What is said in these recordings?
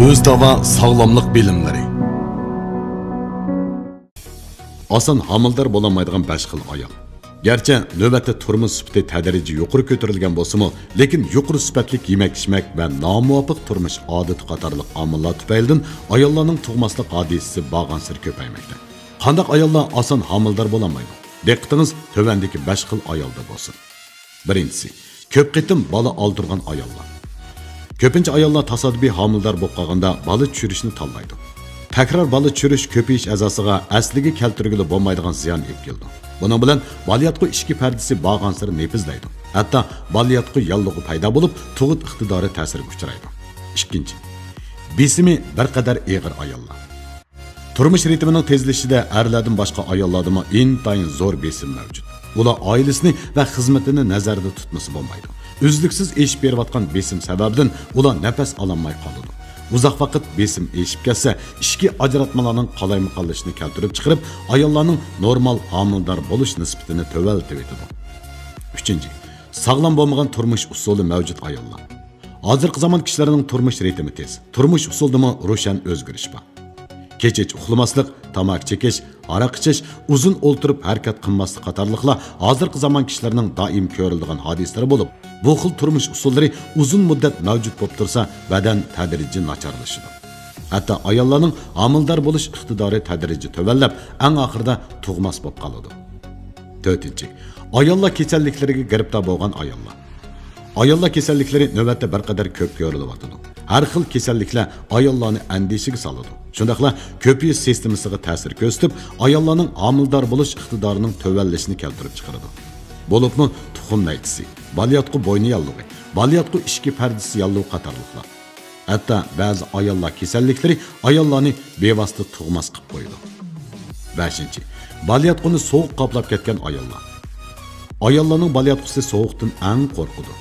Özdava sağlamlık bilimleri. Asan hamildar bolamaydigan 5 xil ayol. Gerçi növbətdə turmuş süpti tədrici yuqori kötürülgən bolsa-mı, lekin yuqori süpətlik yemək-içmək və namuvafiq turmuş adəti qatarlıq amillar tüpəylidən ayollarning tug'maslik hadisasi bağansır köpəyməkdə. Qandaq ayollar asan hamildar bolamaydi? Diqqətingiz tövəndəki 5 xil ayolda bolsun. Birincisi, köp qitim bola aldırgan ayollar. Köpincha ayollar tasodifiy hamildar bo'lib qolganda bola tushirishni tanlaydi. Tekrar bola tushirish ko'payish a'zosiga asliga keltirgili bo'lmaydigan ziyon olib keldi. Bunun bilan baliyatqı ishki pardasi bağansır nepizlaydi. Hatta baliyatqı yallığı paydo bo'lib, tug'ut iqtidori ta'sirga uchraydi. Ikkinchi, besimi bir qadar eg'ir ayollar. Turmush ritmining tezlashida erlardan boshqa ayollarda intayin zo'r besim mavjud. Ular oilasini va xizmatini nazarda tutmasi bo'lmaydi. Uzluksiz eshib berayotgan besim sababidan ular nafas ololmay qoladi. Uzaq vaqt besim eshib kelsa, ishki ajratmalarning qalaymiqallashini keltirib chiqarib, ayollarning normal homildor bo'lish nisbatini to'valtib etadi. 3. Sog'lom bo'lmagan turmush usuli mavjud ayollar. Hozirgi zamon kishilarining turmush ritmi tez. Turmush usulida ro'shan o'zgarish bor. Kechich uxlamaslik, tamak chekish, aroq ichish, uzun o'ltirib harakat qilmaslik qatorliqlar hozirgi zamon kishilarining doim ko'riladigan hodisalar bo'lib, bu xil turmush usullari uzun muddat mavjud bo'lib tursa, badan tadrijiy nacharlashadi. Hatto ayollarning homildor bo'lish iqtidori tadrijiy tövallab, eng oxirida tug'mas bo'lib qoladi. 4. Ayollar kasalliklariga giribdor bo'lgan ayollar. Ayollar kasalliklari navbatda bir qadar ko'p ko'rilyapti. Har xil kasalliklar ayollarni andishiga soladi. Shundaqla ko'piyish sistemasiga ta'sir ko'rsatib, ayollarning homildor bo'lish iqtidorining tövallashini keltirib chiqaradi. Bo'libmi tuxum naytisi, baliyatqı bo'yni yallig'i, baliyatqı ishki pardasi yallig'i qatorliqlar. Hatto ba'zi ayollar kasalliklari ayollarni bevosita tug'mas qilib qo'yadi. 5. Baliyatqini sovuq qoplab ketgan ayollar. Ayollarning baliyatqisi sovuqdan eng qo'rqadi.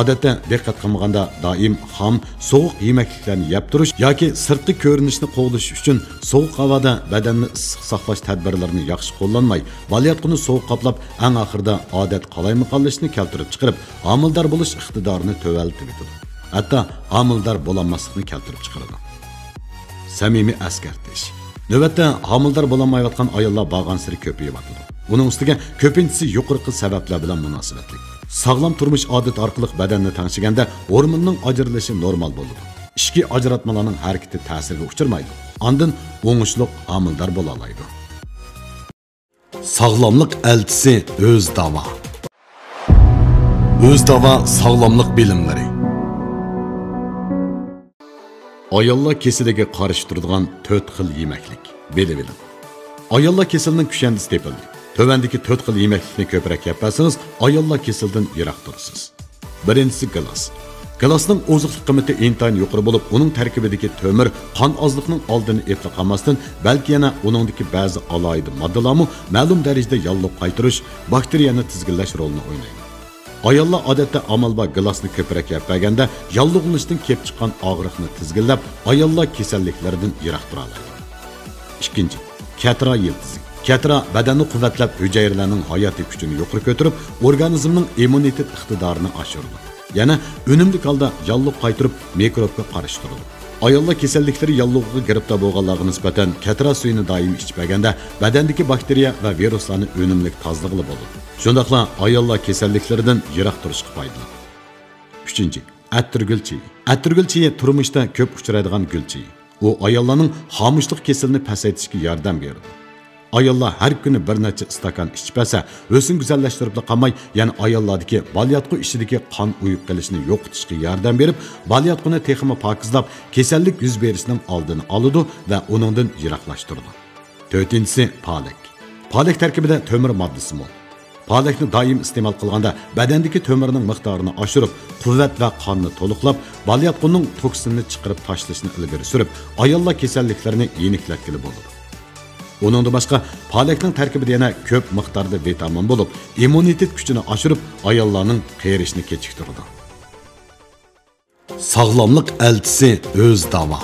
Odatda diqqat qilmaganda doim ham sovuq yemekliklarni yeb turish yoki sirtqi ko'rinishni qo'llash uchun sovuq havoda badanni issiq saqlash tadbirlarini yaxshi qo'llanmay, baliyatqini sovuq qoplab, eng oxirida odat qalaymiqallashni keltirib chiqarib, homildor bo'lish iqtidorini to'valtib etadi. Hatto homildor bo'lolmaslikni keltirib chiqaradi. Samimiy askartish. Navbatda homildor bo'lolmayotgan ayollar bag'ansiri ko'payyapti. Buning ustiga ko'pinchisi yuqorqi sabablar bilan munosabatli. Sağlam turmuş odat orqali badanni tanishganda hormonning ajralishi normal bo'ladi. Ishki ajratmalarning harakati ta'sirga uchirmaydi. Ondan o'ngishliq homildor bo'la oladi. Sağlamlık eltisi Özdava. Özdava sağlamlık bilimleri. Ayollar kesiliga qarshi turadigan 4 xil yemeklik. Bilib. Ayollar kesilining kushandisi tepildi. Tövəndəki 4 xil yeməklikni köpərək yaparsanız, ayollar kesildən yiroq tursiz. Birincisi gilas. Gilasning oziqlik qiymati intayin yuqori bo'lib, uning tarkibidagi temir qon ozliqning oldini etla qolmasdan, balki yana uningdagi ba'zi aloyid moddalarni ma'lum darajada yalluq qaytirish, bakteriyani tizginlash rolini o'ynaydi. Ayollar odatda amalba gilasni ko'pərək yapaganda, yalluqlashdan kelib chiqqan og'riqni tizginlab, ayollar kasalliklardan yiroq tura oladi. Ikkinchi, katra yildizi. Katra badanni quvvatlab, hücrələrinin hayati kuchini yuqori ko'tarib, organizmning immunitet iqtidorini oshiradi. Yana unumli holda yalluq qaytirib, mikrobga qarshi turadi. Ayollar kasalliklari yalluqqa giribdor bo'lganlarga nisbatan katra suyini doim ichib baganda badandagi bakteriya va viruslarni unumli tozalag'ili bo'ladi. Shundaqla ayollar kasalliklaridan yiroq turishga foydali. 3. Attirgulchi. Attirgulchi turmushda ko'p uchraydigan gulchi. U ayollarning xomushlik kasalini pasaytishga yordam beradi. Ayollar her günü bir neçe istakan içip esa, özünü güzelleştirip de kalmay, yani ayollardaki baliyatqı işideki kan uyup gelişini yok tutuşki yardım verip, baliyatqını teximi pakizlap, kesellik yüz berisinin aldığını alıdı ve onundan yiroqlashtirdi. 4. Palek. Palek terkibide tömür maddesi mol. Palekni daim istemal qilganda badandagi tömürning miqdorini oshirib, quvvat va qonni to'liqlab, baliyatqining toksinini chiqarib tashlashni ilgari surib, ayollar kasalliklarini yeniklatkili bo'ladi. Onun da başqa palekning tarkibida yana ko'p miqdorda vitamin bo'lib, immunitet kuchini oshirib, ayollarning qerishini kechiktiradi. Sağlamlık eltisi Özdava.